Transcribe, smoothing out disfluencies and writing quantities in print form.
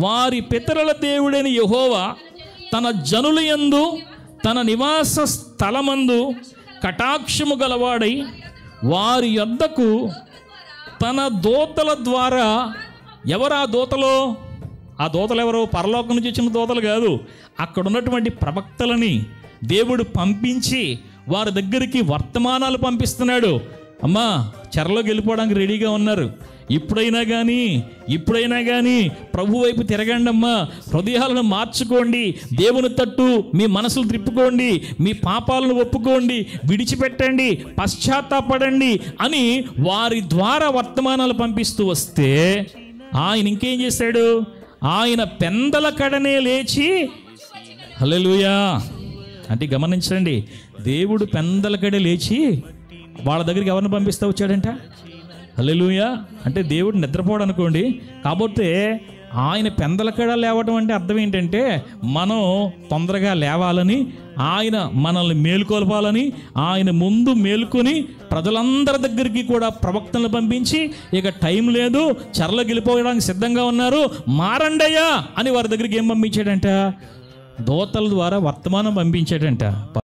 వారి పితరుల దేవుడైన యెహోవా తన జనుల యందు తన నివాస స్థలమందు కటాక్షము గలవాడై వారి యొద్దకు తన దూతల ద్వారా, ఎవరు ఆ దూతలు? ఆ దూతలు ఎవరు? పరలోకం నుంచి వచ్చిన దూతలు కాదు. అక్కడ ఉన్నటువంటి ప్రవక్తలని దేవుడు పంపించి వారి దగ్గరికి వర్తమానాలు పంపిస్తున్నాడు. అమ్మా, చెరలోకి వెళ్ళిపోవడానికి రెడీగా ఉన్నారు. ఇప్పుడైనా కానీ ప్రభు వైపు తిరగండి అమ్మా, హృదయాలను మార్చుకోండి, దేవుని తట్టు మీ మనసులు త్రిప్పుకోండి, మీ పాపాలను ఒప్పుకోండి, విడిచిపెట్టండి, పశ్చాత్తాపడండి అని వారి ద్వారా వర్తమానాలు పంపిస్తూ వస్తే ఆయన ఇంకేం చేశాడు? ఆయన పెందల కడనే లేచి, హల్లెలూయా అంటే గమనించండి, దేవుడు పెందల కడే లేచి వాళ్ళ దగ్గరికి ఎవరిని పంపిస్తూ వచ్చాడంట? హల్లెలూయా అంటే దేవుడు నిద్రపోవడం అనుకోండి. కాకపోతే ఆయన పెందలకడ లేవడం అంటే అర్థం ఏంటంటే మనం తొందరగా లేవాలని, ఆయన మనల్ని మేలుకొల్పాలని, ఆయన ముందు మేలుకొని ప్రజలందరి దగ్గరికి కూడా ప్రవక్తలను పంపించి ఇక టైం లేదు, చెరలోకి వెళ్ళిపోవడానికి సిద్ధంగా ఉన్నారు, మారండయ్యా అని వారి దగ్గరికి ఏం పంపించాడంట? దూతల ద్వారా వర్తమానం పంపించాడంట.